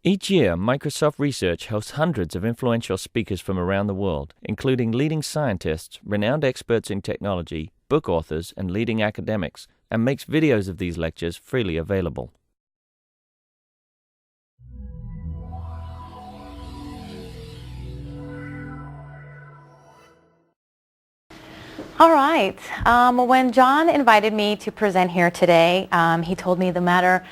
Each year, Microsoft Research hosts hundreds of influential speakers from around the world, including leading scientists, renowned experts in technology, book authors, and leading academics, and makes videos of these lectures freely available. All right. When John invited me to present here today, he told me no matter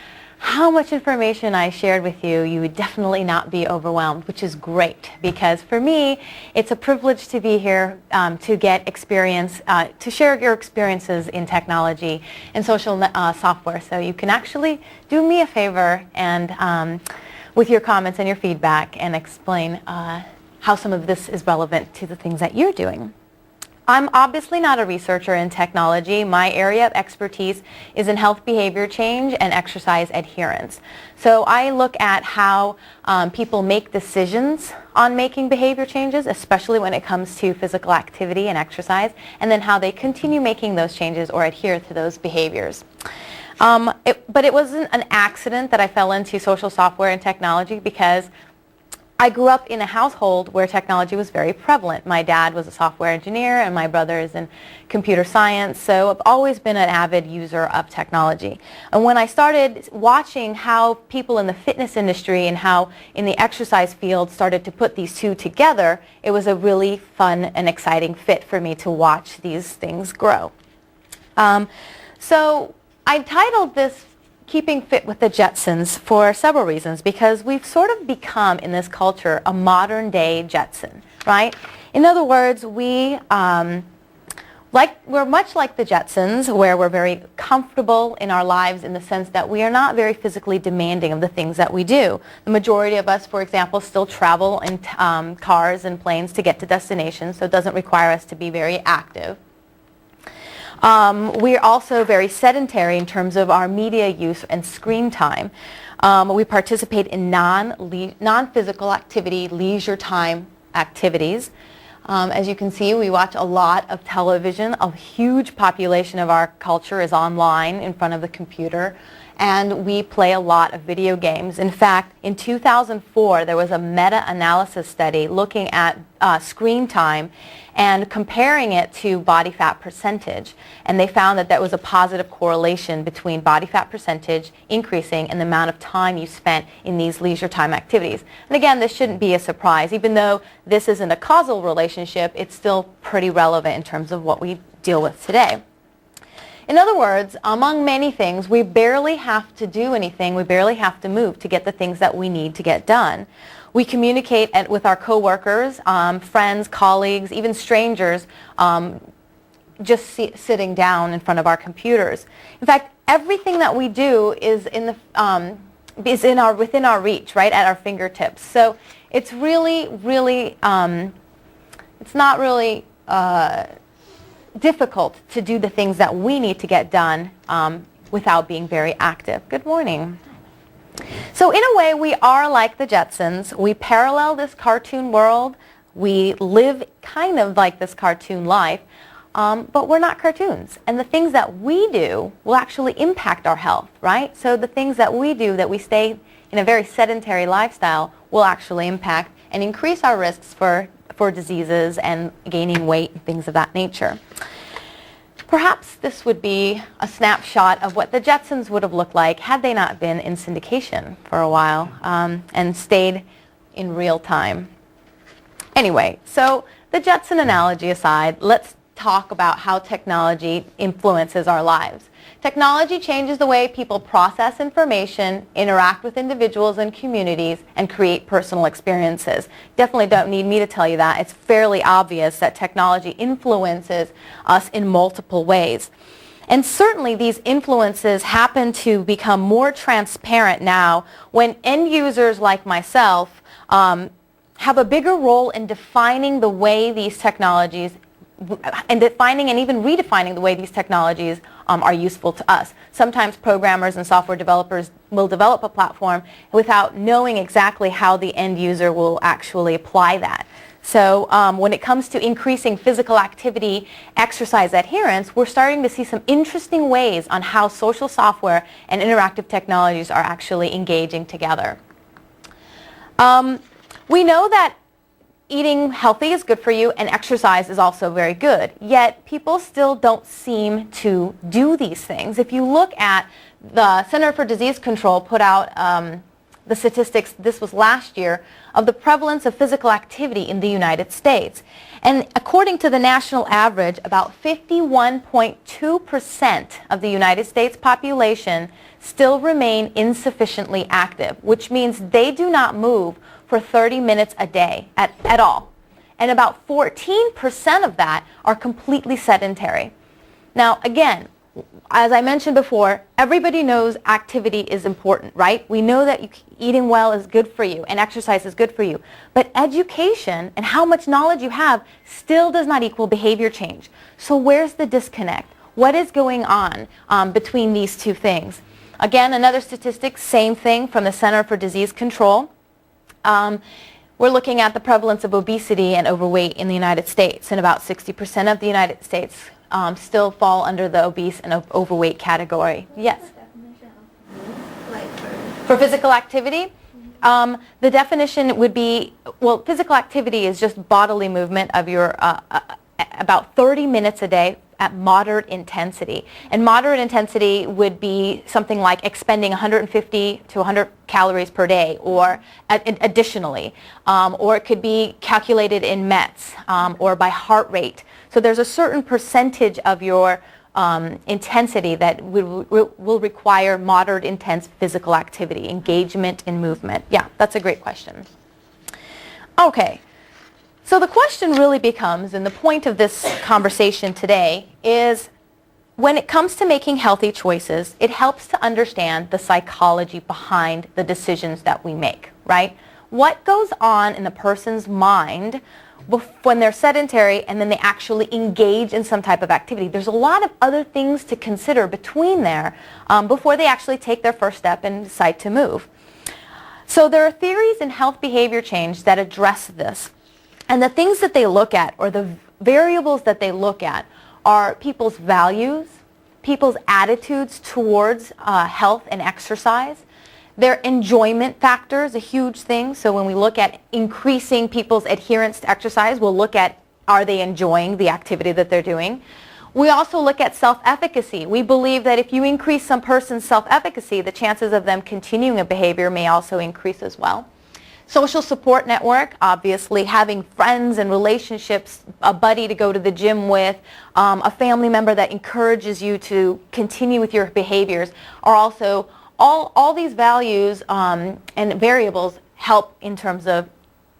how much information I shared with you, you would definitely not be overwhelmed, which is great because for me, it's a privilege to be here to get experience, to share your experiences in technology and social software. So you can actually do me a favor and with your comments and your feedback and explain how some of this is relevant to the things that you're doing. I'm obviously not a researcher in technology. My area of expertise is in health behavior change and exercise adherence. So I look at how people make decisions on making behavior changes, especially when it comes to physical activity and exercise, and then how they continue making those changes or adhere to those behaviors. But it wasn't an accident that I fell into social software and technology because I grew up in a household where technology was very prevalent. My dad was a software engineer and my brother is in computer science, so I've always been an avid user of technology. And when I started watching how people in the fitness industry and how in the exercise field started to put these two together, it was a really fun and exciting fit for me to watch these things grow. So I titled this Keeping Fit with the Jetsons for several reasons, because we've sort of become in this culture a modern day Jetson, right? In other words, we're much like the Jetsons, where we're very comfortable in our lives in the sense that we are not very physically demanding of the things that we do. The majority of us, for example, still travel in cars and planes to get to destinations, so it doesn't require us to be very active. We're also very sedentary in terms of our media use and screen time. We participate in non-physical activity, leisure time activities. As you can see, we watch a lot of television. A huge population of our culture is online in front of the computer. And we play a lot of video games. In fact, in 2004, there was a meta-analysis study looking at screen time and comparing it to body fat percentage. And they found that there was a positive correlation between body fat percentage increasing and the amount of time you spent in these leisure time activities. And again, this shouldn't be a surprise. Even though this isn't a causal relationship, it's still pretty relevant in terms of what we deal with today. In other words, among many things, we barely have to do anything, we barely have to move to get the things that we need to get done. We communicate with our coworkers, friends, colleagues, even strangers, just sitting down in front of our computers. In fact, everything that we do is within our reach, right, at our fingertips. So it's really, really, it's not really difficult to do the things that we need to get done without being very active. Good morning. So in a way, we are like the Jetsons. We parallel this cartoon world. We live kind of like this cartoon life, but we're not cartoons. And the things that we do will actually impact our health, right? So the things that we do, that we stay in a very sedentary lifestyle, will actually impact and increase our risks for diseases and gaining weight and things of that nature. Perhaps this would be a snapshot of what the Jetsons would have looked like had they not been in syndication for a while and stayed in real time. Anyway, so the Jetson analogy aside, let's talk about how technology influences our lives. Technology changes the way people process information, interact with individuals and communities, and create personal experiences. Definitely don't need me to tell you that. It's fairly obvious that technology influences us in multiple ways. And certainly these influences happen to become more transparent now when end users like myself have a bigger role in defining the way these technologies and defining and even redefining the way these technologies are useful to us. Sometimes programmers and software developers will develop a platform without knowing exactly how the end user will actually apply that. So when it comes to increasing physical activity, exercise adherence, we're starting to see some interesting ways on how social software and interactive technologies are actually engaging together. We know that eating healthy is good for you and exercise is also very good, yet people still don't seem to do these things. If you look at the Center for Disease Control put out the statistics, this was last year, of the prevalence of physical activity in the United States. And according to the national average, about 51.2% of the United States population still remain insufficiently active, which means they do not move for 30 minutes a day at all. And about 14% of that are completely sedentary. Now, again, as I mentioned before, everybody knows activity is important, right? We know that eating well is good for you and exercise is good for you. But education and how much knowledge you have still does not equal behavior change. So where's the disconnect? What is going on between these two things? Again, another statistic, same thing from the Center for Disease Control. We're looking at the prevalence of obesity and overweight in the United States, and about 60% of the United States still fall under the obese and overweight category. Yes? What's the definition of move, like for physical activity? The definition would be, well, physical activity is just bodily movement of your about 30 minutes a day at moderate intensity. And moderate intensity would be something like expending 150 to 100 calories per day or additionally. Or it could be calculated in METs or by heart rate. So there's a certain percentage of your intensity that will require moderate intense physical activity, engagement in movement. Yeah, that's a great question. Okay. So the question really becomes, and the point of this conversation today is, when it comes to making healthy choices, it helps to understand the psychology behind the decisions that we make, right? What goes on in the person's mind when they're sedentary and then they actually engage in some type of activity? There's a lot of other things to consider between there before they actually take their first step and decide to move. So there are theories in health behavior change that address this. And the things that they look at, or the variables that they look at, are people's values, people's attitudes towards health and exercise, their enjoyment factors, a huge thing. So when we look at increasing people's adherence to exercise, we'll look at, are they enjoying the activity that they're doing? We also look at self-efficacy. We believe that if you increase some person's self-efficacy, the chances of them continuing a behavior may also increase as well. Social support network, obviously having friends and relationships, a buddy to go to the gym with, a family member that encourages you to continue with your behaviors, are also, all these values and variables help in terms of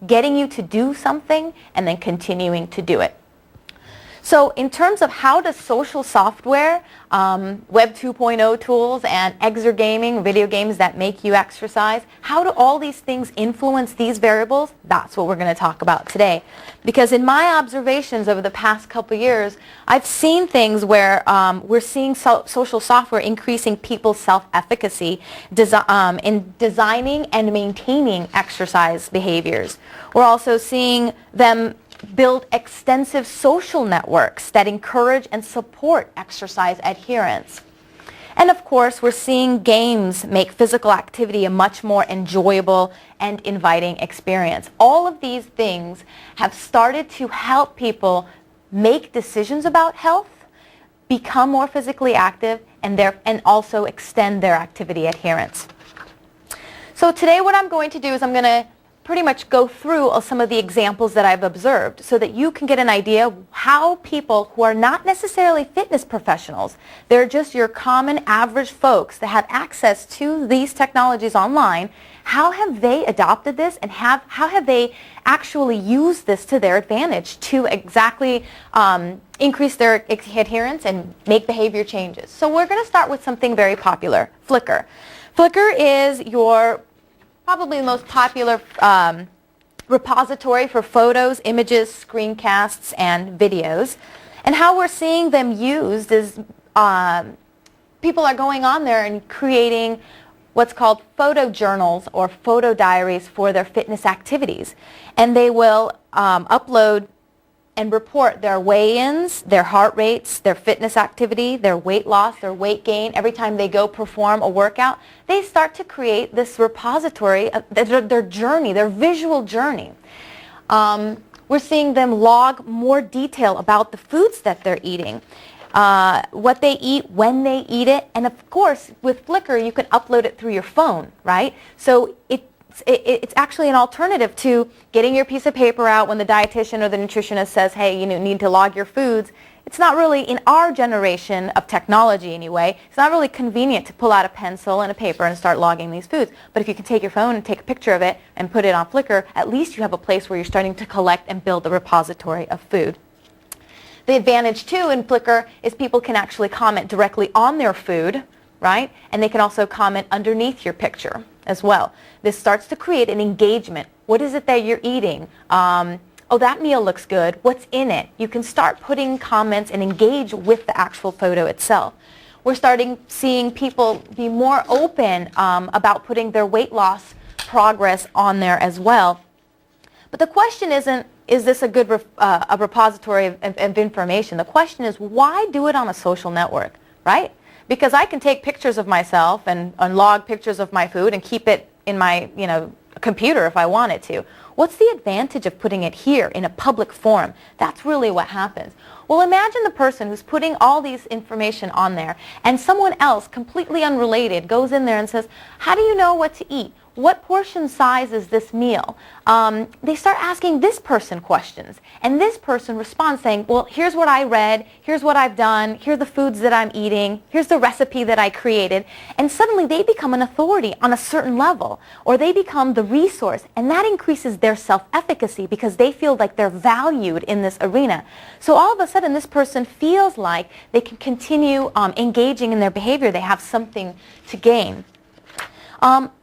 getting you to do something and then continuing to do it. So in terms of how does social software, Web 2.0 tools, and exergaming, video games that make you exercise, how do all these things influence these variables? That's what we're going to talk about today. Because in my observations over the past couple years, I've seen things where we're seeing social software increasing people's self-efficacy in designing and maintaining exercise behaviors. We're also seeing them build extensive social networks that encourage and support exercise adherence. And of course, we're seeing games make physical activity a much more enjoyable and inviting experience. All of these things have started to help people make decisions about health, become more physically active, and also extend their activity adherence. So today what I'm going to do is I'm going to pretty much go through some of the examples that I've observed so that you can get an idea of how people who are not necessarily fitness professionals, they're just your common average folks that have access to these technologies online, how have they adopted this and how have they actually used this to their advantage to exactly increase their adherence and make behavior changes. So we're going to start with something very popular, Flickr. Flickr is your probably the most popular repository for photos, images, screencasts, and videos. And how we're seeing them used is people are going on there and creating what's called photo journals or photo diaries for their fitness activities. And they will upload and report their weigh-ins, their heart rates, their fitness activity, their weight loss, their weight gain, every time they go perform a workout, they start to create this repository of their journey, their visual journey. We're seeing them log more detail about the foods that they're eating, what they eat, when they eat it, and of course with Flickr you can upload it through your phone, right? So it's actually an alternative to getting your piece of paper out when the dietitian or the nutritionist says, hey, you need to log your foods. It's not really, in our generation of technology anyway, it's not really convenient to pull out a pencil and a paper and start logging these foods. But if you can take your phone and take a picture of it and put it on Flickr, at least you have a place where you're starting to collect and build a repository of food. The advantage too in Flickr is people can actually comment directly on their food, right? And they can also comment underneath your picture as well. This starts to create an engagement. What is it that you're eating? Oh, that meal looks good. What's in it? You can start putting comments and engage with the actual photo itself. We're starting seeing people be more open about putting their weight loss progress on there as well. But the question isn't, is this a good a repository of information? The question is, why do it on a social network, right? Because I can take pictures of myself and log pictures of my food and keep it in my computer if I wanted to. What's the advantage of putting it here in a public forum? That's really what happens. Well, imagine the person who's putting all these information on there and someone else completely unrelated goes in there and says, how do you know what to eat? What portion size is this meal? They start asking this person questions, and this person responds saying, well, here's what I read, here's what I've done, here are the foods that I'm eating, here's the recipe that I created, and suddenly they become an authority on a certain level, or they become the resource, and that increases their self-efficacy because they feel like they're valued in this arena. So all of a sudden this person feels like they can continue engaging in their behavior, they have something to gain.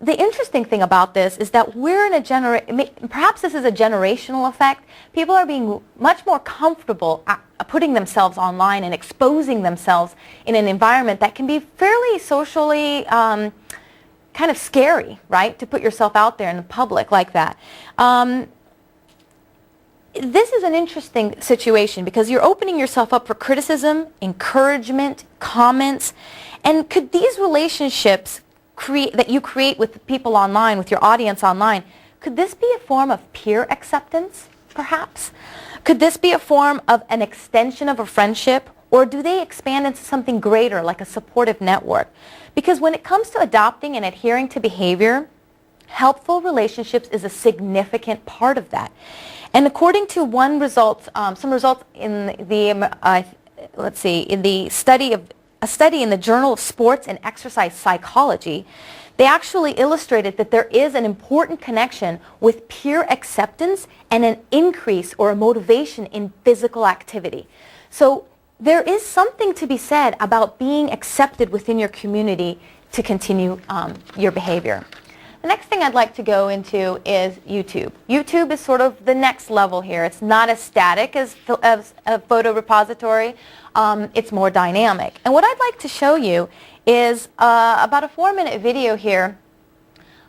The interesting thing about this is that we're in a perhaps this is a generational effect. People are being much more comfortable putting themselves online and exposing themselves in an environment that can be fairly socially kind of scary, right? To put yourself out there in the public like that. This is an interesting situation because you're opening yourself up for criticism, encouragement, comments, and could these relationships that you create with people online, with your audience online, could this be a form of peer acceptance, perhaps? Could this be a form of an extension of a friendship, or do they expand into something greater, like a supportive network? Because when it comes to adopting and adhering to behavior, helpful relationships is a significant part of that. And according to some results in the, in the study of a study in the Journal of Sports and Exercise Psychology, they actually illustrated that there is an important connection with peer acceptance and an increase or a motivation in physical activity. So there is something to be said about being accepted within your community to continue your behavior. The next thing I'd like to go into is YouTube. YouTube is sort of the next level here. It's not as static as a photo repository. It's more dynamic. And what I'd like to show you is about a 4-minute video here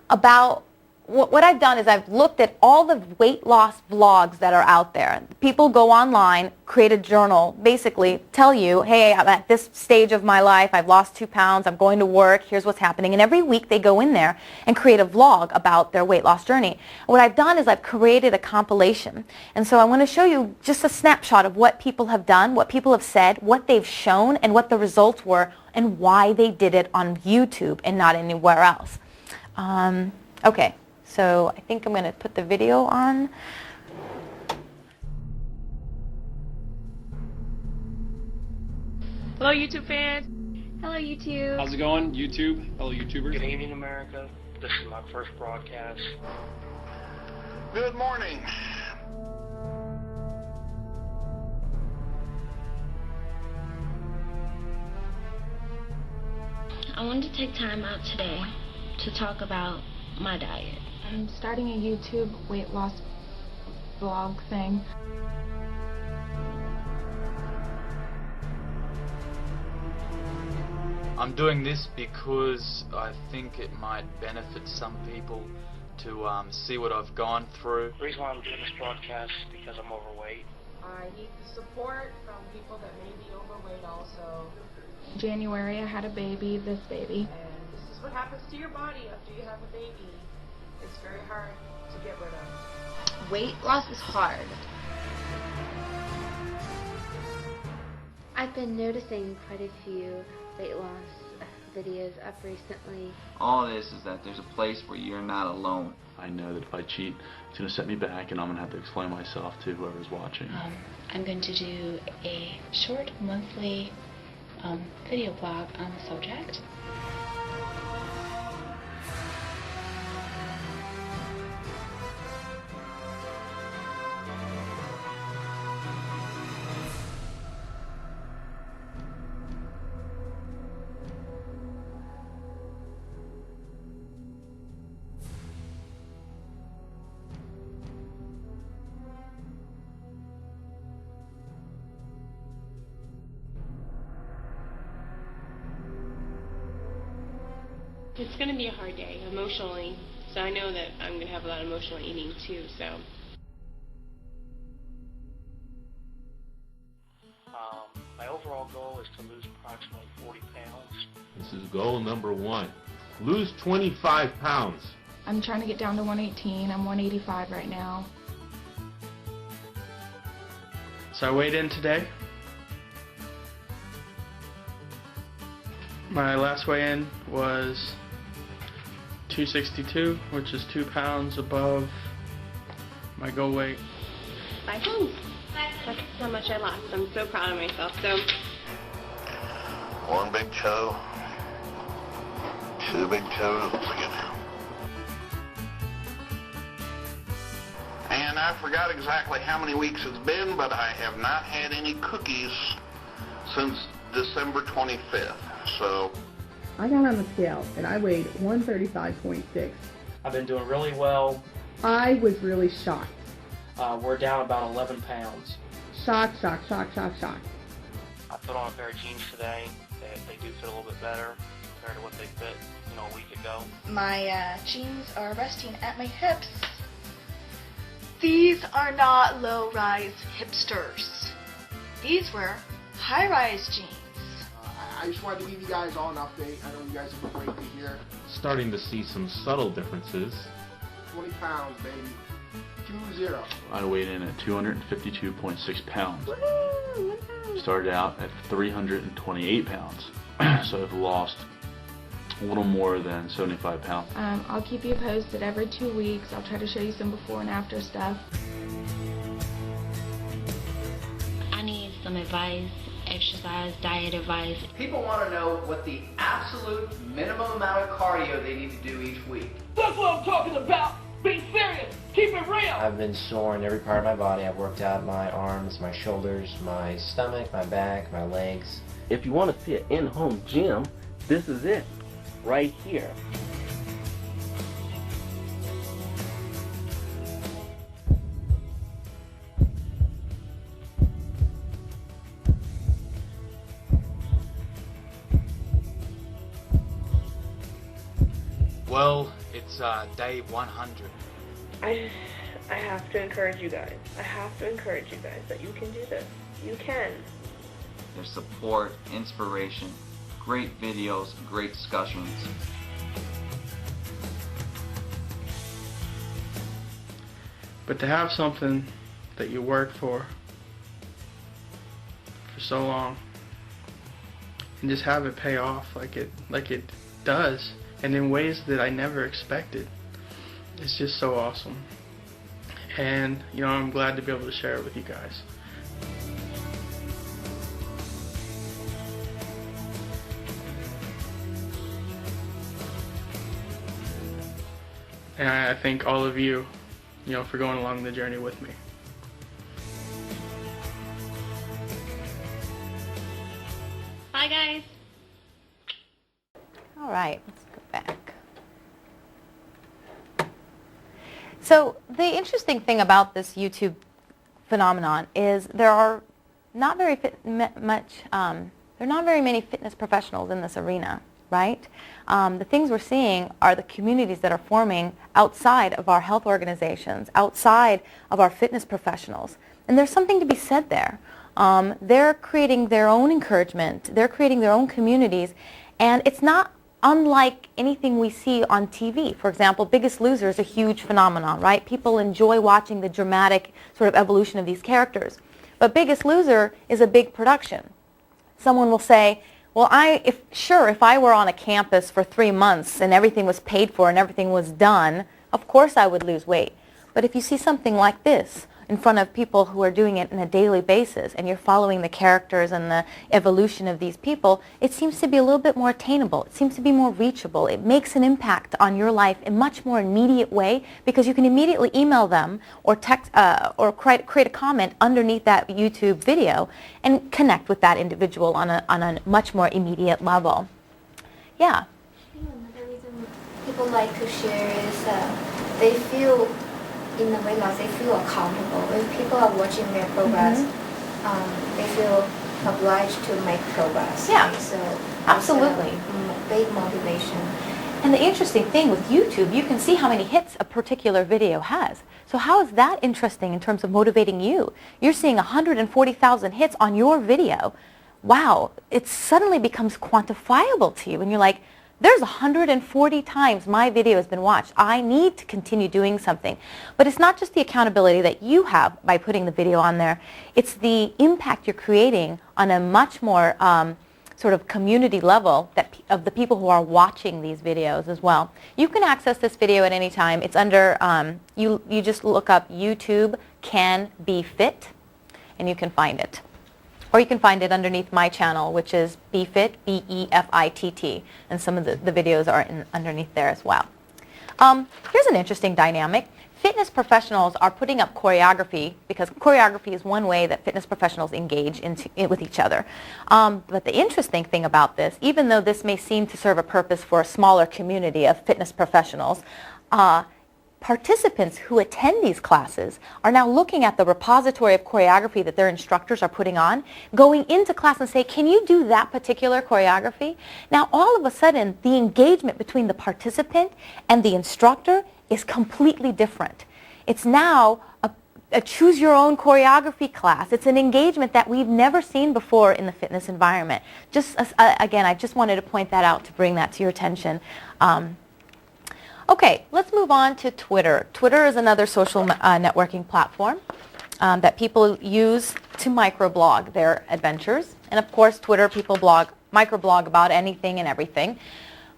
about what I've done is I've looked at all the weight loss vlogs that are out there. People go online, create a journal, basically tell you, hey, I'm at this stage of my life, I've lost 2 pounds, I'm going to work, here's what's happening. And every week they go in there and create a vlog about their weight loss journey. What I've done is I've created a compilation. And so I want to show you just a snapshot of what people have done, what people have said, what they've shown, and what the results were, and why they did it on YouTube and not anywhere else. Okay. So I think I'm going to put the video on. Hello, YouTube fans. Hello, YouTube. How's it going, YouTube? Hello, YouTubers. Good evening, America. This is my first broadcast. Good morning. I wanted to take time out today to talk about my diet. I'm starting a YouTube weight loss vlog thing. I'm doing this because I think it might benefit some people to see what I've gone through. The reason why I'm doing this broadcast is because I'm overweight. I need the support from people that may be overweight also. January I had a baby, this baby. And this is what happens to your body after you have a baby. It's very hard to get rid of. Weight loss is hard. I've been noticing quite a few weight loss videos up recently. All it is that there's a place where you're not alone. I know that if I cheat, it's going to set me back and I'm going to have to explain myself to whoever's watching. I'm going to do a short monthly video blog on the subject. It's going to be a hard day emotionally, so I know that I'm going to have a lot of emotional eating too, so. My overall goal is to lose approximately 40 pounds. This is goal number 1. Lose 25 pounds. I'm trying to get down to 118. I'm 185 right now. So I weighed in today. My last weigh-in was 262, which is 2 pounds above my goal weight. 5 pounds. That's how much I lost. I'm so proud of myself. So. 1 big toe, 2 big toes, and I forgot exactly how many weeks it's been, but I have not had any cookies since December 25th. So I got on the scale and I weighed 135.6. I've been doing really well. I was really shocked. We're down about 11 pounds. Shocked, shocked, shocked, shocked, shocked. I put on a pair of jeans today. They do fit a little bit better compared to what they fit, a week ago. My jeans are resting at my hips. These are not low-rise hipsters. These were high-rise jeans. I just wanted to give you guys all an update. I know you guys have been great to hear. Starting to see some subtle differences. 20 pounds, baby. 2-0. I weighed in at 252.6 pounds. Started out at 328 pounds. So I've lost a little more than 75 pounds. I'll keep you posted every 2 weeks. I'll try to show you some before and after stuff. I need some advice, exercise, diet advice. People want to know what the absolute minimum amount of cardio they need to do each week. That's what I'm talking about! Be serious! Keep it real! I've been sore in every part of my body. I've worked out my arms, my shoulders, my stomach, my back, my legs. If you want to see an in-home gym, this is it, right here. Well, it's day 100. I have to encourage you guys. I have to encourage you guys that you can do this. You can. There's support, inspiration, great videos, great discussions. But to have something that you work for so long and just have it pay off like it does, and in ways that I never expected, it's just so awesome. And I'm glad to be able to share it with you guys. And I thank all of you, for going along the journey with me. Bye, guys. All right, let's go back. So the interesting thing about this YouTube phenomenon is there are not very many fitness professionals in this arena, right? The things we're seeing are the communities that are forming outside of our health organizations, outside of our fitness professionals. And there's something to be said there. They're creating their own encouragement. They're creating their own communities. And it's not unlike anything we see on TV. For example, Biggest Loser is a huge phenomenon, right? People enjoy watching the dramatic sort of evolution of these characters. But Biggest Loser is a big production. Someone will say, well, if I were on a campus for 3 months and everything was paid for and everything was done, of course I would lose weight. But if you see something like this in front of people who are doing it on a daily basis and you're following the characters and the evolution of these people, it seems to be a little bit more attainable. It seems to be more reachable. It makes an impact on your life in a much more immediate way because you can immediately email them or text or create a comment underneath that YouTube video and connect with that individual on a much more immediate level. Yeah. Another reason people like to share is they feel in the weight loss, they feel accountable. If people are watching their progress, they feel obliged to make progress. Yeah, right? So absolutely. Big motivation. And the interesting thing with YouTube, you can see how many hits a particular video has. So how is that interesting in terms of motivating you? You're seeing 140,000 hits on your video. Wow, it suddenly becomes quantifiable to you. And you're like, there's 140 times my video has been watched. I need to continue doing something. But it's not just the accountability that you have by putting the video on there. It's the impact you're creating on a much more sort of community level of the people who are watching these videos as well. You can access this video at any time. It's under, you just look up YouTube Can Be Fit, and you can find it. Or you can find it underneath my channel, which is BeFit, B-E-F-I-T-T, and some of the videos are underneath there as well. Here's an interesting dynamic. Fitness professionals are putting up choreography because choreography is one way that fitness professionals engage with each other. But the interesting thing about this, even though this may seem to serve a purpose for a smaller community of fitness professionals, participants who attend these classes are now looking at the repository of choreography that their instructors are putting on, going into class and say, can you do that particular choreography? Now all of a sudden the engagement between the participant and the instructor is completely different. It's now a choose your own choreography class. It's an engagement that we've never seen before in the fitness environment. Just again, I just wanted to point that out to bring that to your attention. Okay, let's move on to Twitter. Twitter is another social networking platform that people use to microblog their adventures. And of course, Twitter, people microblog about anything and everything.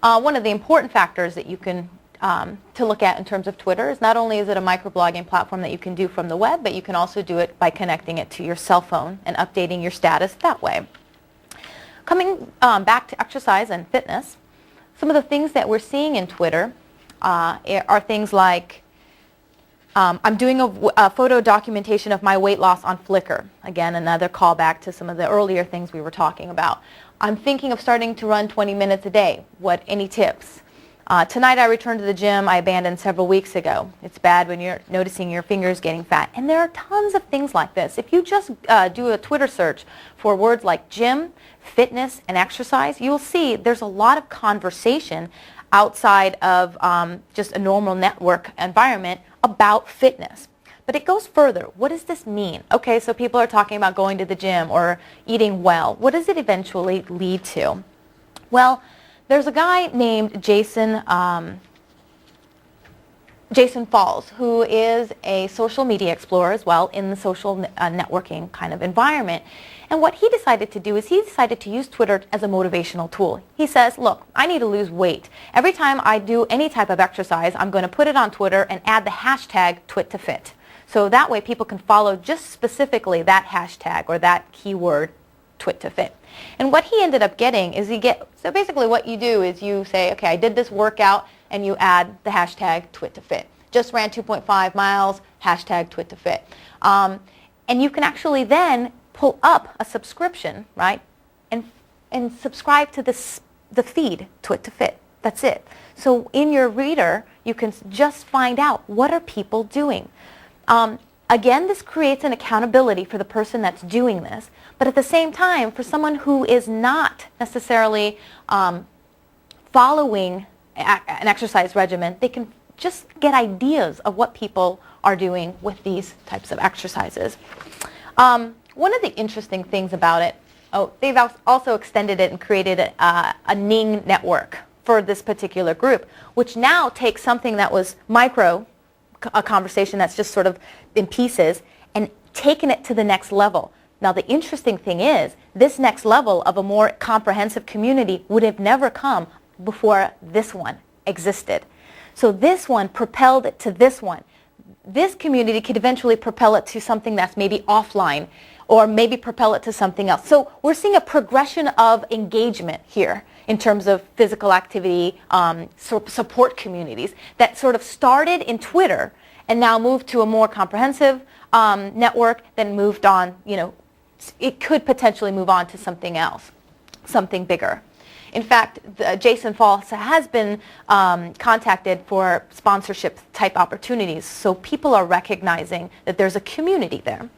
One of the important factors that you can to look at in terms of Twitter is not only is it a microblogging platform that you can do from the web, but you can also do it by connecting it to your cell phone and updating your status that way. Coming back to exercise and fitness, some of the things that we're seeing in Twitter are things like, I'm doing a photo documentation of my weight loss on Flickr. Again, another callback to some of the earlier things we were talking about. I'm thinking of starting to run 20 minutes a day. Any tips? Tonight I returned to the gym I abandoned several weeks ago. It's bad when you're noticing your fingers getting fat. And there are tons of things like this. If you just do a Twitter search for words like gym, fitness, and exercise, you'll see there's a lot of conversation outside of just a normal network environment about fitness. But it goes further. What does this mean? Okay, so people are talking about going to the gym or eating well. What does it eventually lead to? Well, there's a guy named Jason Falls, who is a social media explorer as well in the social networking kind of environment. And what he decided to do is he decided to use Twitter as a motivational tool. He says, look, I need to lose weight. Every time I do any type of exercise, I'm going to put it on Twitter and add the hashtag #TwitToFit. So that way people can follow just specifically that hashtag or that keyword, #TwitToFit. And what he ended up getting is so basically what you do is you say, okay, I did this workout, and you add the hashtag #TwitToFit. Just ran 2.5 miles, hashtag #TwitToFit. And you can actually then pull up a subscription, right, and subscribe to the feed, #TwitToFit. That's it. So in your reader, you can just find out what are people doing. Again, this creates an accountability for the person that's doing this, but at the same time, for someone who is not necessarily following an exercise regimen, they can just get ideas of what people are doing with these types of exercises. One of the interesting things about it, they've also extended it and created a Ning network for this particular group, which now takes something that was a conversation that's just sort of in pieces, and taken it to the next level. Now the interesting thing is, this next level of a more comprehensive community would have never come before this one existed. So this one propelled it to this one. This community could eventually propel it to something that's maybe offline, or maybe propel it to something else. So we're seeing a progression of engagement here in terms of physical activity, support communities that sort of started in Twitter and now moved to a more comprehensive network, then moved on, it could potentially move on to something else, something bigger. In fact, Jason Falls has been contacted for sponsorship type opportunities, so people are recognizing that there's a community there.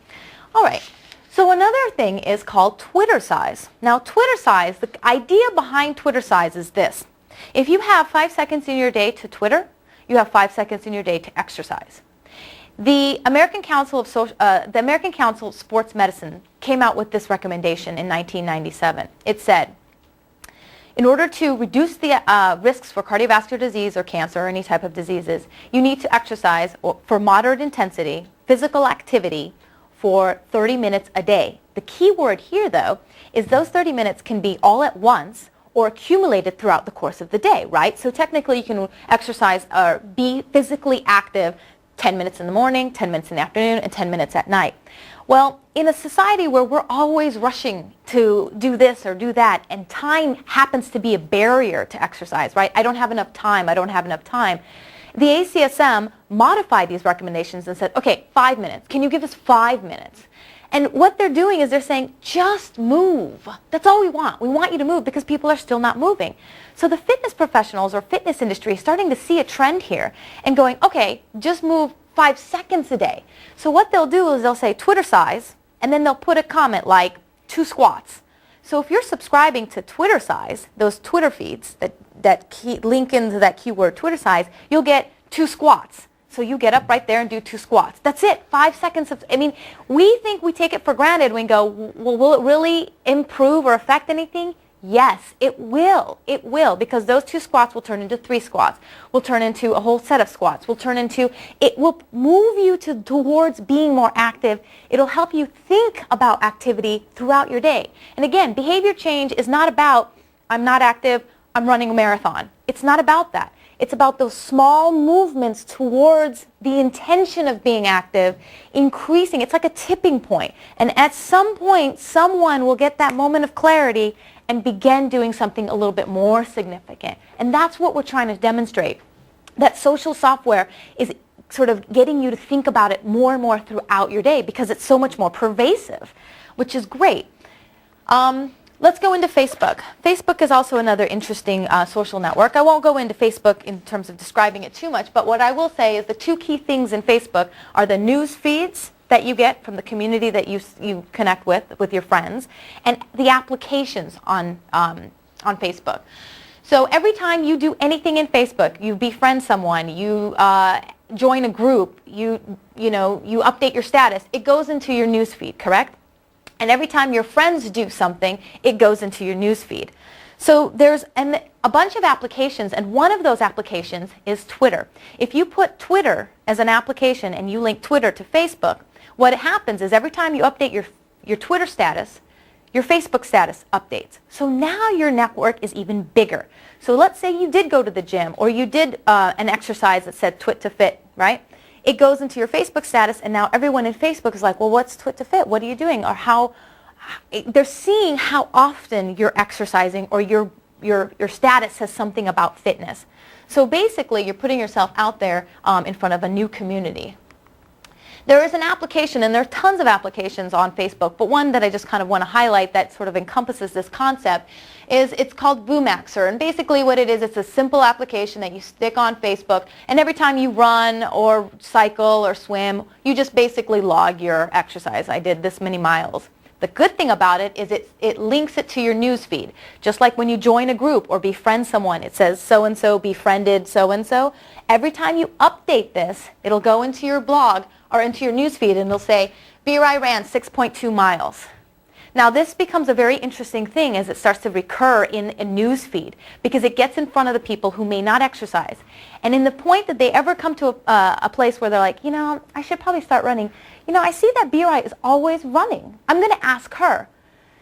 All right, so another thing is called Twitter size. Now Twitter size, the idea behind Twitter size is this. If you have 5 seconds in your day to Twitter, you have 5 seconds in your day to exercise. The American Council of Sports Medicine came out with this recommendation in 1997. It said, in order to reduce the risks for cardiovascular disease or cancer or any type of diseases, you need to exercise for moderate intensity, physical activity for 30 minutes a day. The key word here, though, is those 30 minutes can be all at once or accumulated throughout the course of the day, right? So technically you can exercise or be physically active 10 minutes in the morning, 10 minutes in the afternoon, and 10 minutes at night. Well, in a society where we're always rushing to do this or do that, and time happens to be a barrier to exercise, right? I don't have enough time, The ACSM modified these recommendations and said, okay, 5 minutes. Can you give us 5 minutes? And what they're doing is they're saying, just move. That's all we want. We want you to move because people are still not moving. So the fitness professionals or fitness industry is starting to see a trend here and going, okay, just move 5 seconds a day. So what they'll do is they'll say Twitter size, and then they'll put a comment like 2 squats. So if you're subscribing to Twitter size, those Twitter feeds that link into that keyword Twitter size, you'll get 2 squats. So you get up right there and do 2 squats. That's it, 5 seconds of, we think we take it for granted. We go, well, will it really improve or affect anything? Yes, it will. It will, because those 2 squats will turn into 3 squats, will turn into a whole set of squats, it will move you towards being more active. It'll help you think about activity throughout your day. And again, behavior change is not about, I'm not active, I'm running a marathon. It's not about that. It's about those small movements towards the intention of being active, increasing. It's like a tipping point. And at some point, someone will get that moment of clarity and begin doing something a little bit more significant. And that's what we're trying to demonstrate. That social software is sort of getting you to think about it more and more throughout your day because it's so much more pervasive, which is great. Let's go into Facebook. Facebook is also another interesting social network. I won't go into Facebook in terms of describing it too much, but what I will say is the 2 key things in Facebook are the news feeds that you get from the community that you connect with your friends, and the applications on Facebook. So every time you do anything in Facebook, you befriend someone, you join a group, you update your status, it goes into your news feed, correct? And every time your friends do something, it goes into your news feed. So there's a bunch of applications, and one of those applications is Twitter. If you put Twitter as an application and you link Twitter to Facebook, what happens is every time you update your Twitter status, your Facebook status updates. So now your network is even bigger. So let's say you did go to the gym, or you did an exercise that said Twit to Fit, right? It goes into your Facebook status, and now everyone in Facebook is like, well, what's Twit to Fit? What are you doing? Or they're seeing how often you're exercising, or your status says something about fitness. So basically, you're putting yourself out there in front of a new community. There is an application, and there are tons of applications on Facebook, but one that I just kind of want to highlight that sort of encompasses this concept is it's called BoomAxor. And basically what it is, it's a simple application that you stick on Facebook, and every time you run or cycle or swim, you just basically log your exercise. I did this many miles. The good thing about it is it links it to your news feed. Just like when you join a group or befriend someone, it says so-and-so befriended so-and-so. Every time you update this, it'll go into your blog or into your news feed and it'll say, BRI ran 6.2 miles. Now this becomes a very interesting thing as it starts to recur in a news feed because it gets in front of the people who may not exercise. And in the point that they ever come to a place where they're like, you know, I should probably start running. You know, I see that BRI is always running. I'm going to ask her.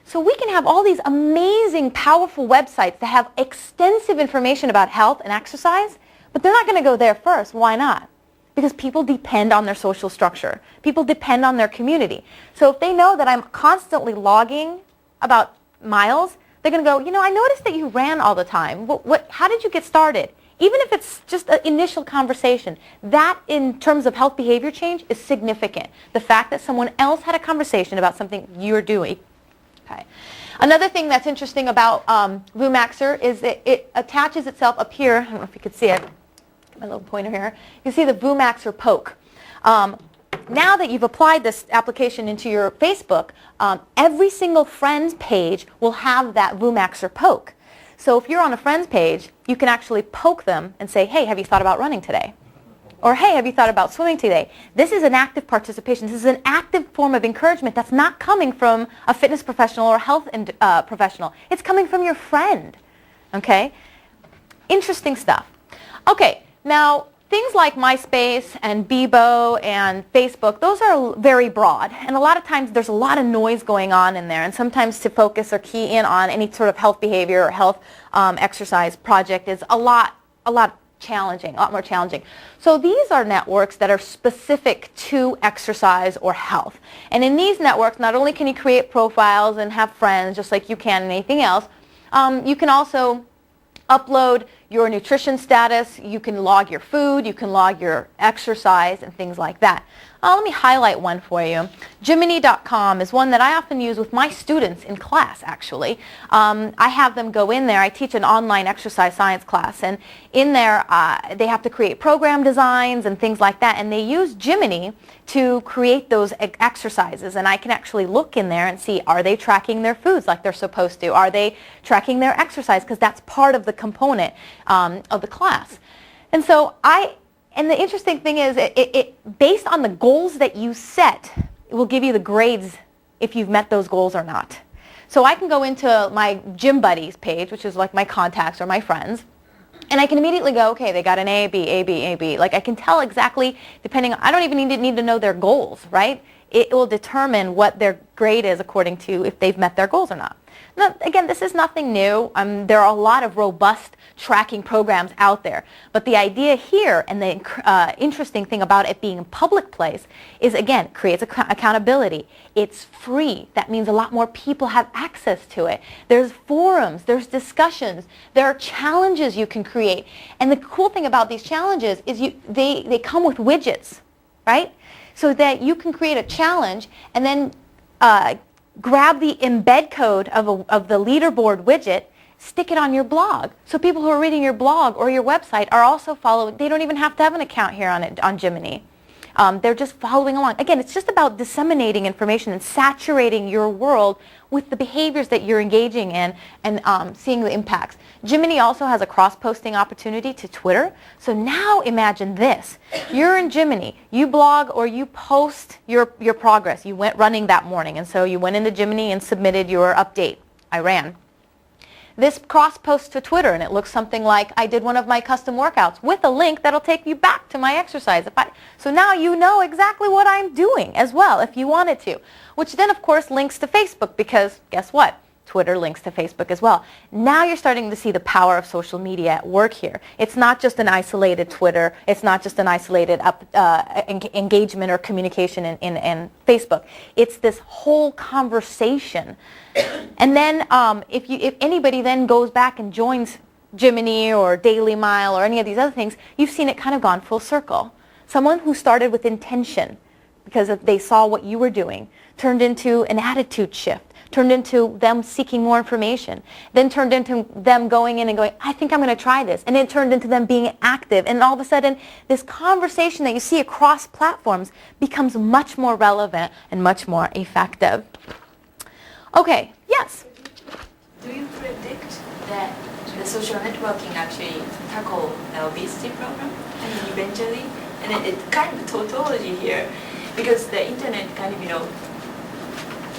So we can have all these amazing, powerful websites that have extensive information about health and exercise, but they're not going to go there first. Why not? Because people depend on their social structure. People depend on their community. So if they know that I'm constantly logging about miles, they're going to go, you know, I noticed that you ran all the time. How did you get started? Even if it's just an initial conversation, that in terms of health behavior change is significant. The fact that someone else had a conversation about something you're doing. Okay. Another thing that's interesting about BoomAxor is that it attaches itself up here. I don't know if you could see it. My little pointer here. You can see the BoomAxor poke. Now that you've applied this application into your Facebook, every single friend's page will have that BoomAxor poke. So if you're on a friend's page, you can actually poke them and say, hey, have you thought about running today? Or hey, have you thought about swimming today? This is an active participation. This is an active form of encouragement that's not coming from a fitness professional or a health professional. It's coming from your friend. Okay? Interesting stuff. Okay. Now, things like MySpace and Bebo and Facebook, those are very broad. And a lot of times there's a lot of noise going on in there. And sometimes to focus or key in on any sort of health behavior or health exercise project is a lot challenging, a lot more challenging. So these are networks that are specific to exercise or health. And in these networks, not only can you create profiles and have friends just like you can in anything else, you can also upload your nutrition status, you can log your food, you can log your exercise and things like that. Let me highlight one for you. Jiminy.com is one that I often use with my students in class, actually. I have them go in there. I teach an online exercise science class, and in there they have to create program designs and things like that, and they use Jiminy to create those exercises. And I can actually look in there and see, are they tracking their foods like they're supposed to? Are they tracking their exercise? Because that's part of the component of the class. And so and the interesting thing is, it based on the goals that you set, it will give you the grades if you've met those goals or not. So I can go into my Gym Buddies page, which is like my contacts or my friends, and I can immediately go, okay, they got an A, B, A, B, A, B. Like I can tell exactly, depending, I don't even need to know their goals, right? It will determine what their grade is according to if they've met their goals or not. Now, again, this is nothing new. There are a lot of robust tracking programs out there. But the idea here and the interesting thing about it being a public place is, again, creates accountability. It's free. That means a lot more people have access to it. There's forums. There's discussions. There are challenges you can create. And the cool thing about these challenges is they come with widgets, right? So that you can create a challenge and then grab the embed code of the leaderboard widget, stick it on your blog. So people who are reading your blog or your website are also following. They don't even have to have an account here on Jiminy. They're just following along. Again, it's just about disseminating information and saturating your world with the behaviors that you're engaging in and seeing the impacts. Jiminy also has a cross-posting opportunity to Twitter. So now imagine this. You're in Jiminy. You blog or you post your progress. You went running that morning, and so you went into Jiminy and submitted your update. I ran. This cross-posts to Twitter, and it looks something like, I did one of my custom workouts with a link that'll take you back to my exercise. So now you know exactly what I'm doing as well if you wanted to, which then, of course, links to Facebook because guess what? Twitter links to Facebook as well. Now you're starting to see the power of social media at work here. It's not just an isolated Twitter. It's not just an isolated engagement or communication in Facebook. It's this whole conversation. And then if anybody then goes back and joins Jiminy or Daily Mile or any of these other things, you've seen it kind of gone full circle. Someone who started with intention because they saw what you were doing turned into an attitude shift, turned into them seeking more information, then turned into them going in and going, I think I'm going to try this. And it turned into them being active. And all of a sudden, this conversation that you see across platforms becomes much more relevant and much more effective. Okay, yes? Do you predict that the social networking actually tackle the obesity problem eventually? And it kind of tautology here, because the internet kind of,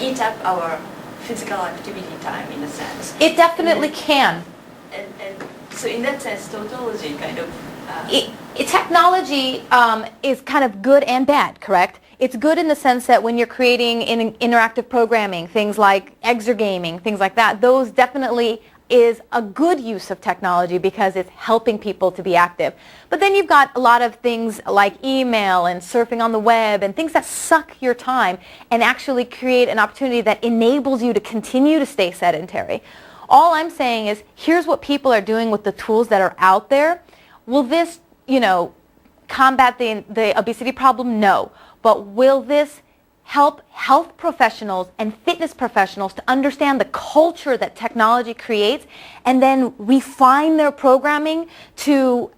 eat up our physical activity time in a sense. It definitely can. And so in that sense, tautology kind of... Technology is kind of good and bad, correct? It's good in the sense that when you're creating interactive programming, things like exergaming, things like that, those definitely is a good use of technology because it's helping people to be active. But then you've got a lot of things like email and surfing on the web and things that suck your time and actually create an opportunity that enables you to continue to stay sedentary. All I'm saying is, here's what people are doing with the tools that are out there. Will this, combat the obesity problem? No. But will this help health professionals and fitness professionals to understand the culture that technology creates and then refine their programming to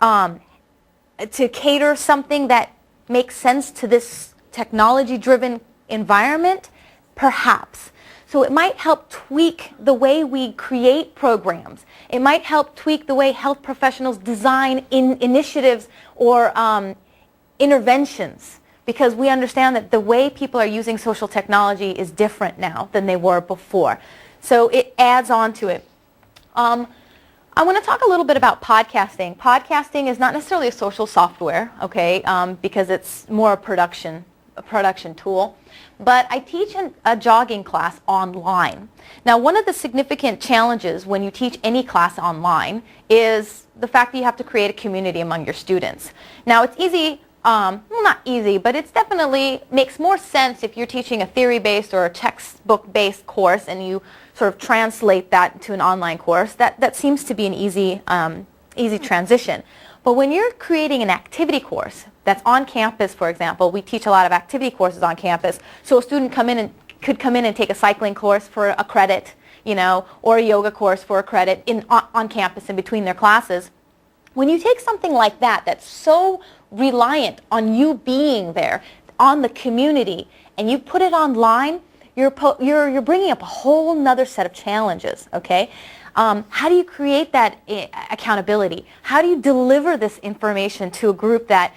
cater something that makes sense to this technology-driven environment? Perhaps. So it might help tweak the way we create programs. It might help tweak the way health professionals design initiatives or interventions, because we understand that the way people are using social technology is different now than they were before. So it adds on to it. I want to talk a little bit about podcasting. Podcasting is not necessarily a social software, okay, because it's more a production tool. But I teach a jogging class online. Now, one of the significant challenges when you teach any class online is the fact that you have to create a community among your students. Now, it's easy, well, not easy, but it's definitely makes more sense if you're teaching a theory-based or a textbook-based course and you sort of translate that to an online course. That seems to be an easy transition. But when you're creating an activity course that's on campus, for example, we teach a lot of activity courses on campus, so a student could come in and take a cycling course for a credit, or a yoga course for a credit on campus in between their classes. When you take something like that that's so reliant on you being there, on the community, and you put it online, you're bringing up a whole nother set of challenges, okay? How do you create that accountability? How do you deliver this information to a group that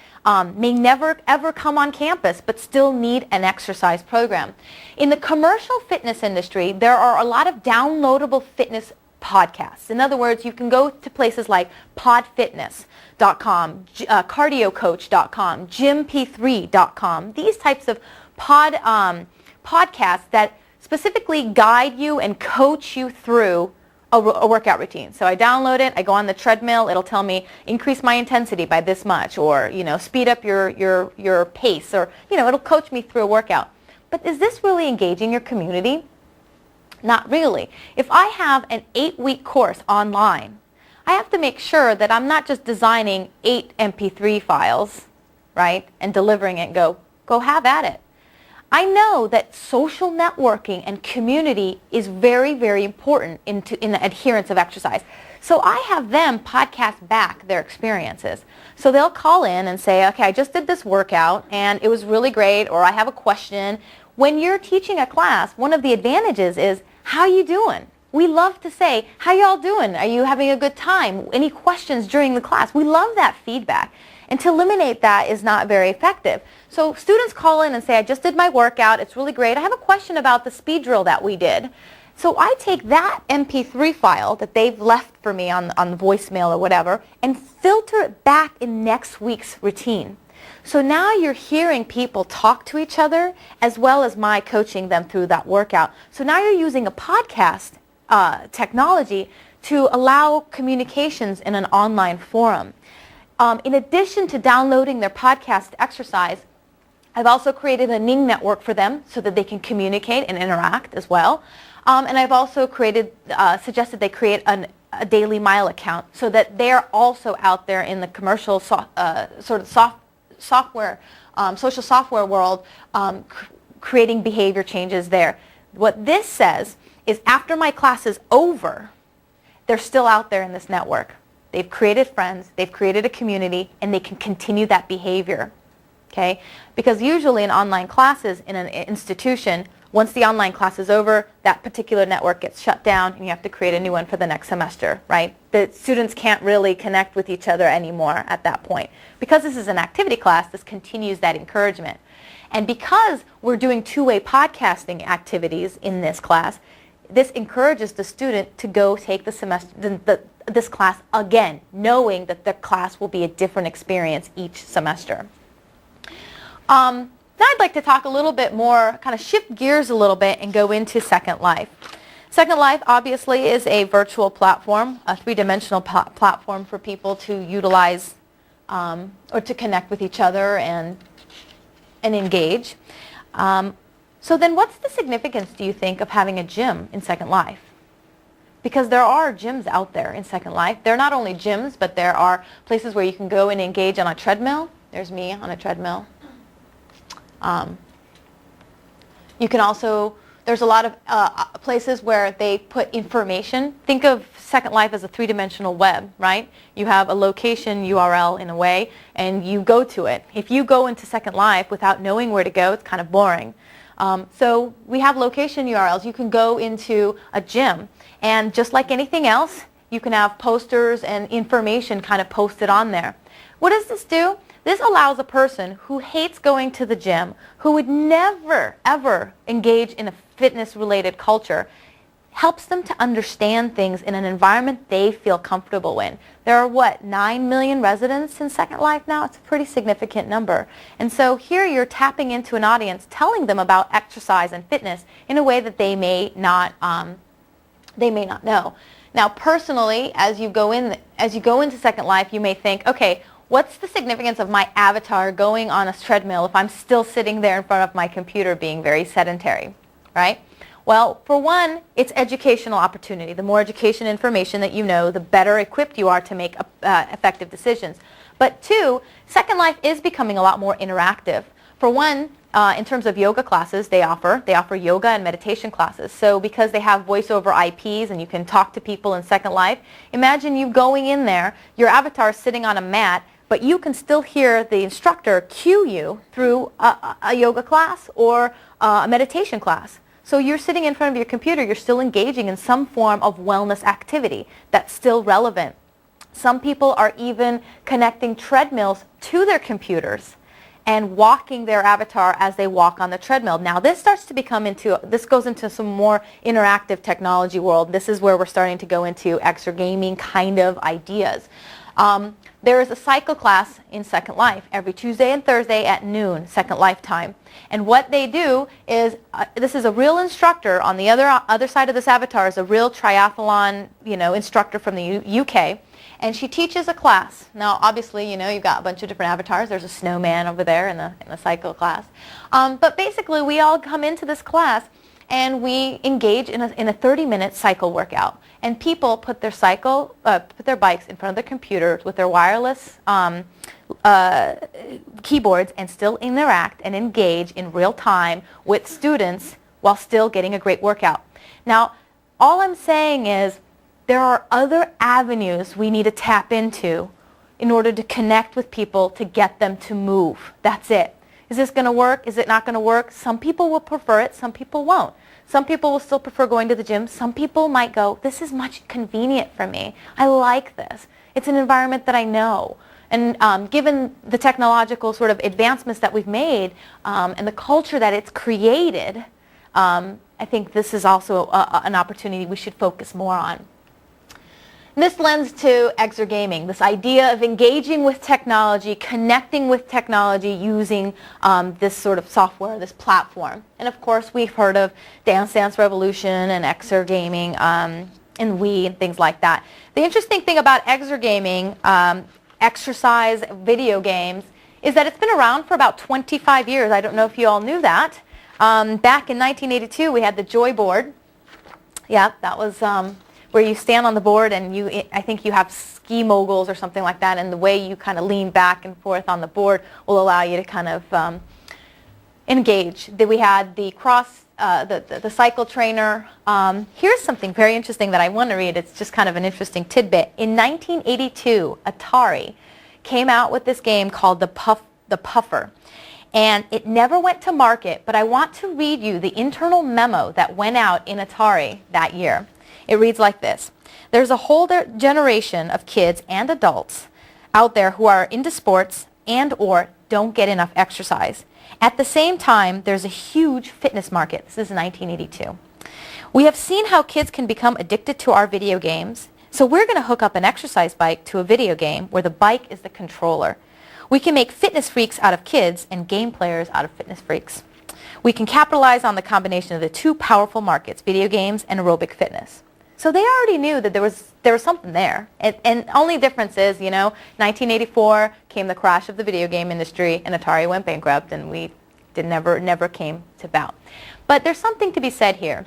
may never ever come on campus but still need an exercise program? In the commercial fitness industry, there are a lot of downloadable fitness podcasts. In other words, you can go to places like podfitness.com, cardiocoach.com, gymp3.com, these types of podcasts that specifically guide you and coach you through a workout routine. So I download it, I go on the treadmill, it'll tell me increase my intensity by this much, or speed up your pace, or it'll coach me through a workout. But is this really engaging your community? Not really. If I have an 8-week course online, I have to make sure that I'm not just designing 8 MP3 files, right, and delivering it and go have at it. I know that social networking and community is very, very important in the adherence of exercise. So I have them podcast back their experiences. So they'll call in and say, okay, I just did this workout and it was really great, or I have a question. When you're teaching a class, one of the advantages is, how you doing? We love to say, how y'all doing? Are you having a good time? Any questions during the class? We love that feedback. And to eliminate that is not very effective. So students call in and say, I just did my workout, it's really great. I have a question about the speed drill that we did. So I take that MP3 file that they've left for me on the voicemail or whatever and filter it back in next week's routine. So now you're hearing people talk to each other as well as my coaching them through that workout. So now you're using a podcast technology to allow communications in an online forum. In addition to downloading their podcast exercise, I've also created a Ning network for them so that they can communicate and interact as well. And I've also suggested they create a Daily Mile account so that they're also out there in the commercial social software world creating behavior changes there. What this says is after my class is over, they're still out there in this network. They've created friends, they've created a community, and they can continue that behavior, okay? Because usually in online classes in an institution Once the online class is over, that particular network gets shut down and you have to create a new one for the next semester, right? The students can't really connect with each other anymore at that point. Because this is an activity class, this continues that encouragement. And because we're doing two-way podcasting activities in this class, this encourages the student to go take this class again, knowing that the class will be a different experience each semester. Now I'd like to talk a little bit more, kind of shift gears a little bit and go into Second Life. Second Life obviously is a virtual platform, a three-dimensional platform for people to utilize or to connect with each other and engage. So then what's the significance, do you think, of having a gym in Second Life? Because there are gyms out there in Second Life. They're not only gyms, but there are places where you can go and engage on a treadmill. There's me on a treadmill. You can also, there's a lot of places where they put information. Think of Second Life as a three-dimensional web, right? You have a location URL in a way, and you go to it. If you go into Second Life without knowing where to go, it's kind of boring. So we have location URLs. You can go into a gym, and just like anything else, you can have posters and information kind of posted on there. What does this do? This allows a person who hates going to the gym, who would never, ever engage in a fitness-related culture, helps them to understand things in an environment they feel comfortable in. There are, 9 million residents in Second Life now? It's a pretty significant number. And so here you're tapping into an audience, telling them about exercise and fitness in a way that they may not know. Now, personally, as you go into Second Life, you may think, okay, what's the significance of my avatar going on a treadmill if I'm still sitting there in front of my computer being very sedentary, right? Well, for one, it's educational opportunity. The more education information that you know, the better equipped you are to make effective decisions. But two, Second Life is becoming a lot more interactive. For one, in terms of yoga classes, they offer yoga and meditation classes. So because they have voice over IPs and you can talk to people in Second Life, imagine you going in there, your avatar is sitting on a mat, but you can still hear the instructor cue you through a yoga class or a meditation class. So you're sitting in front of your computer, you're still engaging in some form of wellness activity that's still relevant. Some people are even connecting treadmills to their computers and walking their avatar as they walk on the treadmill. Now this goes into some more interactive technology world. This is where we're starting to go into exergaming kind of ideas. There is a cycle class in Second Life every Tuesday and Thursday at noon, Second Life time. And what they do is, this is a real instructor. On the other side of this avatar is a real triathlon, instructor from the UK. And she teaches a class. Now, obviously, you've got a bunch of different avatars. There's a snowman over there in the cycle class. But basically, we all come into this class and we engage in a 30-minute cycle workout. And people put their bikes in front of their computers with their wireless keyboards and still interact and engage in real time with students while still getting a great workout. Now, all I'm saying is there are other avenues we need to tap into in order to connect with people to get them to move. That's it. Is this going to work? Is it not going to work? Some people will prefer it. Some people won't. Some people will still prefer going to the gym. Some people might go, this is much convenient for me. I like this. It's an environment that I know. And given the technological sort of advancements that we've made and the culture that it's created, I think this is also an opportunity we should focus more on. And this lends to exergaming, this idea of engaging with technology, connecting with technology using this sort of software, this platform. And of course, we've heard of Dance Dance Revolution and exergaming and Wii and things like that. The interesting thing about exergaming, exercise video games, is that it's been around for about 25 years. I don't know if you all knew that. Back in 1982, we had the Joy board. Yeah, that was where you stand on the board and I think you have ski moguls or something like that, and the way you kind of lean back and forth on the board will allow you to kind of engage. Then we had the the cycle trainer. Here's something very interesting that I want to read. It's just kind of an interesting tidbit. In 1982, Atari came out with this game called the Puffer. and it never went to market, but I want to read you the internal memo that went out in Atari that year. It reads like this. There's a whole generation of kids and adults out there who are into sports and or don't get enough exercise. At the same time, there's a huge fitness market. This is 1982. We have seen how kids can become addicted to our video games, so we're going to hook up an exercise bike to a video game where the bike is the controller. We can make fitness freaks out of kids and game players out of fitness freaks. We can capitalize on the combination of the two powerful markets, video games and aerobic fitness. So they already knew that there was something there. And only difference is, 1984 came the crash of the video game industry and Atari went bankrupt and we never came to bout. But there's something to be said here.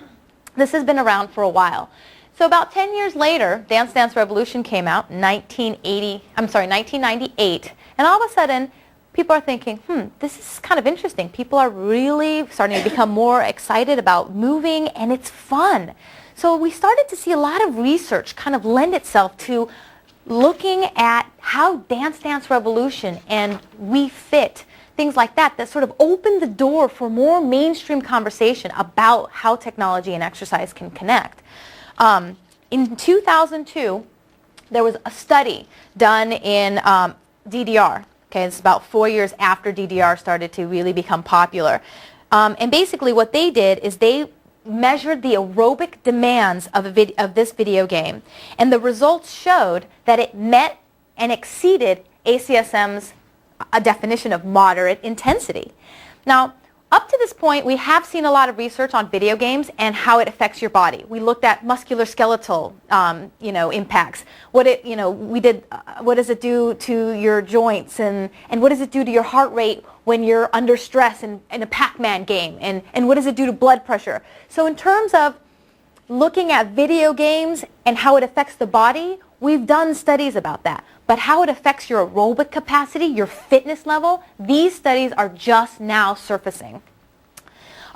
This has been around for a while. So about 10 years later, Dance Dance Revolution came out in 1998. And all of a sudden, people are thinking, this is kind of interesting. People are really starting to become more excited about moving and it's fun. So we started to see a lot of research kind of lend itself to looking at how Dance Dance Revolution and We Fit, things like that sort of opened the door for more mainstream conversation about how technology and exercise can connect. In 2002, there was a study done in DDR. Okay, it's about 4 years after DDR started to really become popular. And basically what they did is they measured the aerobic demands of this video game. And the results showed that it met and exceeded ACSM's definition of moderate intensity. Now, up to this point, we have seen a lot of research on video games and how it affects your body. We looked at musculoskeletal, impacts. What does it do to your joints, and what does it do to your heart rate when you're under stress in a Pac-Man game, and what does it do to blood pressure? So in terms of looking at video games and how it affects the body, we've done studies about that. But how it affects your aerobic capacity, your fitness level, these studies are just now surfacing.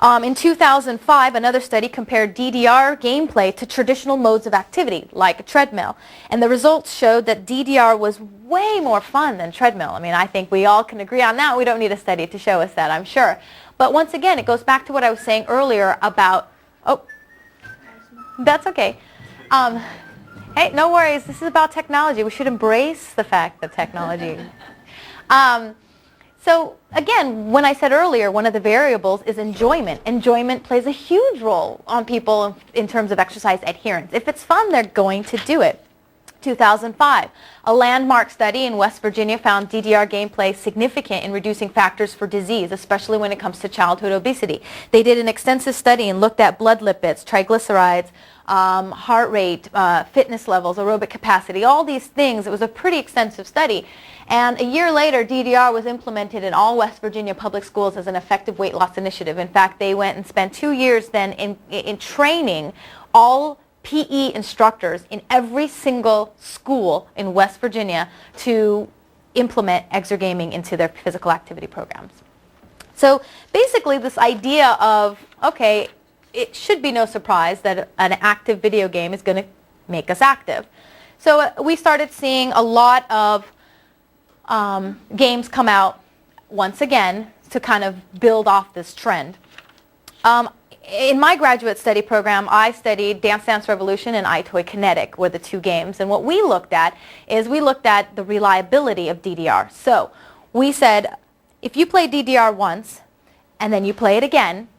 In 2005, another study compared DDR gameplay to traditional modes of activity, like a treadmill. And the results showed that DDR was way more fun than treadmill. I mean, I think we all can agree on that. We don't need a study to show us that, I'm sure. But once again, it goes back to what I was saying earlier about, that's okay. Hey, no worries. This is about technology. We should embrace the fact that technology. So again, when I said earlier, one of the variables is enjoyment. Enjoyment plays a huge role on people in terms of exercise adherence. If it's fun, they're going to do it. 2005, a landmark study in West Virginia found DDR gameplay significant in reducing factors for disease, especially when it comes to childhood obesity. They did an extensive study and looked at blood lipids, triglycerides, heart rate, fitness levels, aerobic capacity, all these things. It was a pretty extensive study. And a year later, DDR was implemented in all West Virginia public schools as an effective weight loss initiative. In fact, they went and spent 2 years then in training all PE instructors in every single school in West Virginia to implement exergaming into their physical activity programs. So basically this idea of, okay, it should be no surprise that an active video game is going to make us active. So we started seeing a lot of games come out once again to kind of build off this trend. In my graduate study program, I studied Dance Dance Revolution and IToy Kinetic were the two games. And what we looked at is we looked at the reliability of DDR. So we said, if you play DDR once and then you play it again,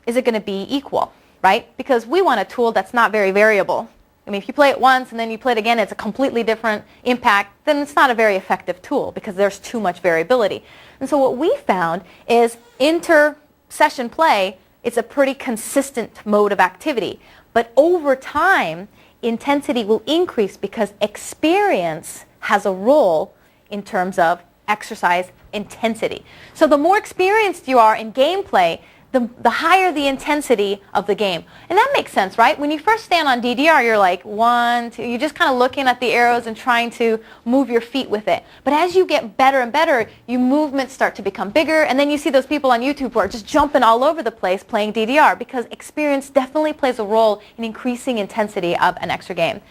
is it going to be equal, right? Because we want a tool that's not very variable. I mean, if you play it once and then you play it again, it's a completely different impact, then it's not a very effective tool because there's too much variability. And so what we found is inter-session play, it's a pretty consistent mode of activity. But over time, intensity will increase because experience has a role in terms of exercise intensity. So the more experienced you are in gameplay, the higher the intensity of the game. And that makes sense, right? When you first stand on DDR, you're like 1, 2, you're just kind of looking at the arrows and trying to move your feet with it. But as you get better and better, your movements start to become bigger, and then you see those people on YouTube who are just jumping all over the place playing DDR because experience definitely plays a role in increasing intensity of an extra game.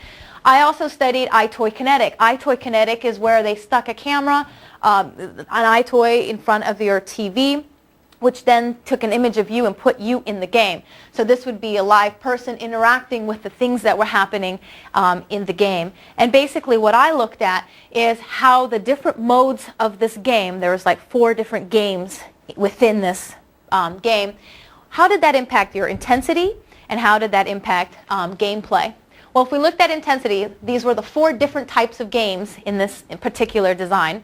I also studied IToy Kinetic. IToy Kinetic is where they stuck a camera, an IToy in front of your TV, which then took an image of you and put you in the game. So this would be a live person interacting with the things that were happening in the game. And basically what I looked at is how the different modes of this game, there was like 4 different games within this game, how did that impact your intensity and how did that impact gameplay? Well, if we looked at intensity, these were the 4 different types of games in this particular design.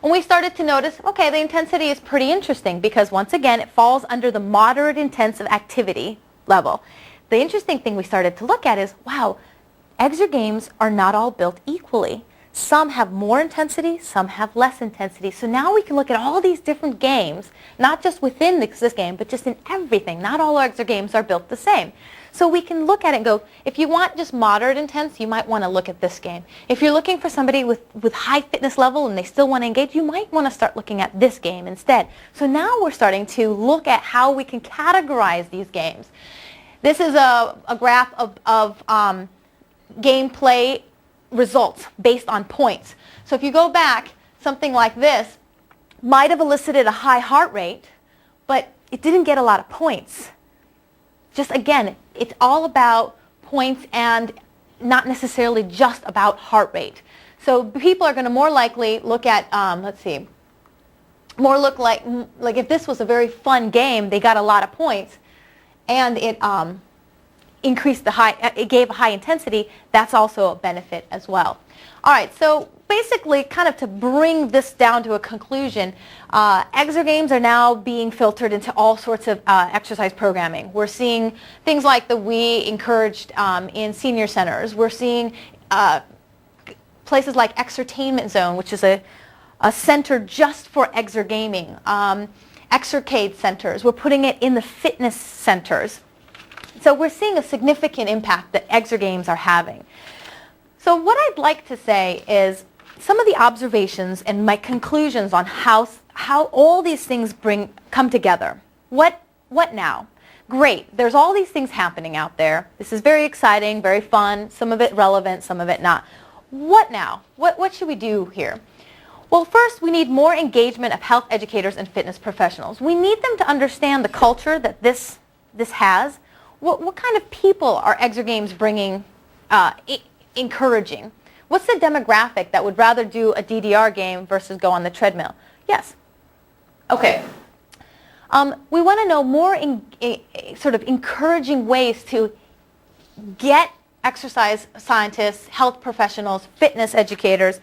And we started to notice, okay, the intensity is pretty interesting because once again, it falls under the moderate intensive activity level. The interesting thing we started to look at is, wow, exer games are not all built equally. Some have more intensity, some have less intensity. So now we can look at all these different games, not just within this game, but just in everything. Not all exer games are built the same. So we can look at it and go, if you want just moderate intense, you might want to look at this game. If you're looking for somebody with high fitness level and they still want to engage, you might want to start looking at this game instead. So now we're starting to look at how we can categorize these games. This is a graph of gameplay results based on points. So if you go back, something like this might have elicited a high heart rate, but it didn't get a lot of points. Just again, it's all about points and not necessarily just about heart rate. So people are going to more likely look at, let's see, more look like if this was a very fun game, they got a lot of points, and it increased it gave a high intensity, that's also a benefit as well. All right, so basically kind of to bring this down to a conclusion, exer games are now being filtered into all sorts of exercise programming. We're seeing things like the Wii encouraged in senior centers. We're seeing places like Exertainment Zone, which is a center just for exer gaming. Exercade centers, we're putting it in the fitness centers. So we're seeing a significant impact that exer games are having. So what I'd like to say is some of the observations and my conclusions on how all these things come together. What now? Great, there's all these things happening out there. This is very exciting, very fun, some of it relevant, some of it not. What now? What should we do here? Well, first, we need more engagement of health educators and fitness professionals. We need them to understand the culture that this has. What kind of people are exer games bringing, encouraging? What's the demographic that would rather do a DDR game versus go on the treadmill? Yes. Okay. We want to know more sort of encouraging ways to get exercise scientists, health professionals, fitness educators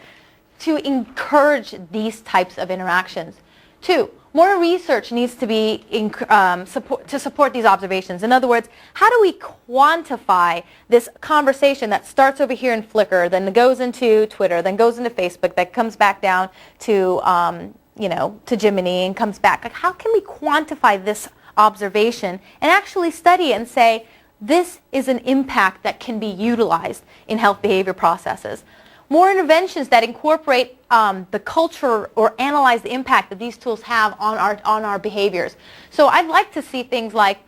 to encourage these types of interactions. 2, more research needs to be to support these observations. In other words, how do we quantify this conversation that starts over here in Flickr, then goes into Twitter, then goes into Facebook, that comes back down to to Jiminy and comes back? Like, how can we quantify this observation and actually study it and say this is an impact that can be utilized in health behavior processes? More interventions that incorporate the culture or analyze the impact that these tools have on our behaviors. So I'd like to see things like,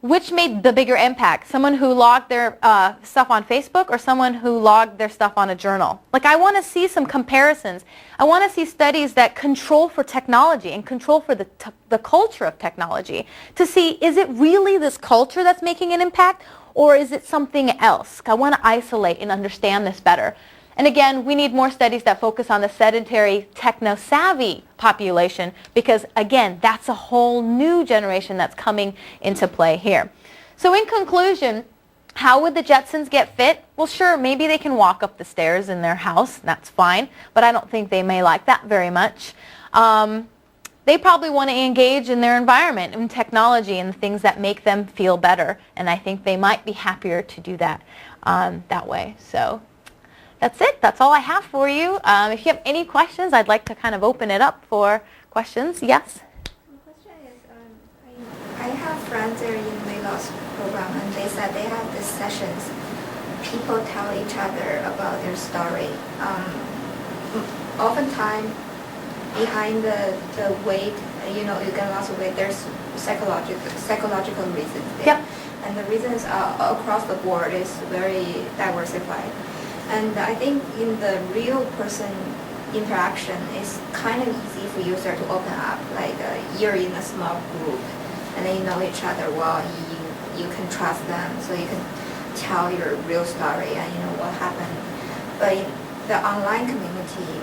which made the bigger impact? Someone who logged their stuff on Facebook or someone who logged their stuff on a journal? Like, I want to see some comparisons. I want to see studies that control for technology and control for the culture of technology to see, is it really this culture that's making an impact or is it something else? I want to isolate and understand this better. And again, we need more studies that focus on the sedentary, techno-savvy population because, again, that's a whole new generation that's coming into play here. So in conclusion, how would the Jetsons get fit? Well, sure, maybe they can walk up the stairs in their house. That's fine, but I don't think they may like that very much. They probably want to engage in their environment and technology and the things that make them feel better, and I think they might be happier to do that that way. So that's it. That's all I have for you. If you have any questions, I'd like to kind of open it up for questions. Yes? My question is, I have friends that are in weight loss program, and they said they have these sessions. People tell each other about their story. Oftentimes, behind the weight, you get lots of weight, there's psychological reasons there. Yep. And the reasons across the board is very diversified. And I think in the real person interaction, it's kind of easy for user to open up. Like you're in a small group and then you know each other well, you can trust them, so you can tell your real story and you know what happened. But in the online community,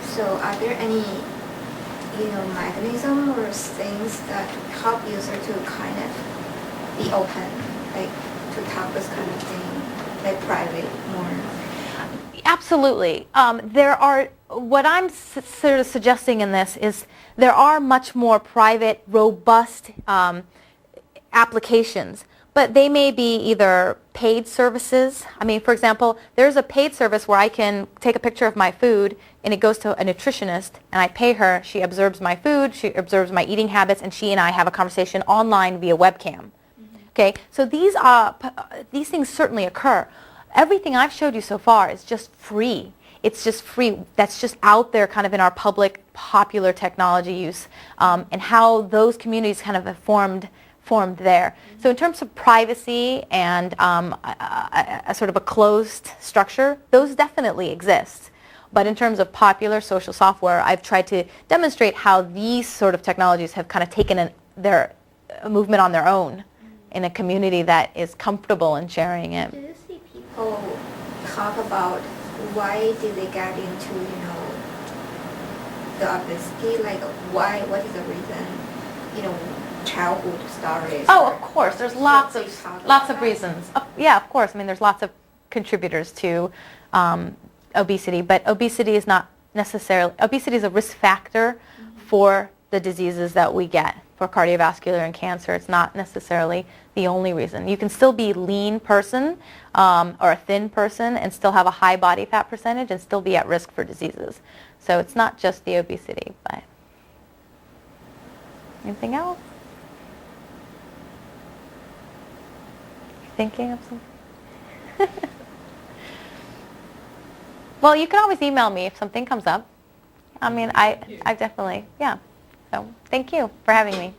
so are there any mechanism or things that help user to kind of be open, like to talk this kind of thing, like private more? Absolutely. What I'm sort of suggesting in this is there are much more private, robust applications, but they may be either paid services. I mean, for example, there's a paid service where I can take a picture of my food and it goes to a nutritionist and I pay her, she observes my food, she observes my eating habits, and she and I have a conversation online via webcam. Okay, so these things certainly occur. Everything I've showed you so far is just free. It's just free. That's just out there kind of in our public, popular technology use, and how those communities kind of have formed there. So in terms of privacy and a sort of a closed structure, those definitely exist. But in terms of popular social software, I've tried to demonstrate how these sort of technologies have kind of taken their movement on their own in a community that is comfortable in sharing it. Do you see people talk about why did they get into, the obesity? Like what is the reason, childhood stories? Oh, of course. There's lots of reasons. Yeah, of course. I mean, there's lots of contributors to obesity, but obesity is not necessarily, obesity is a risk factor for the diseases that we get, for cardiovascular and cancer. It's not necessarily the only reason. You can still be a lean person or a thin person and still have a high body fat percentage and still be at risk for diseases. So it's not just the obesity, but anything else? Thinking of something? Well, you can always email me if something comes up. I mean, I definitely, yeah. So thank you for having me.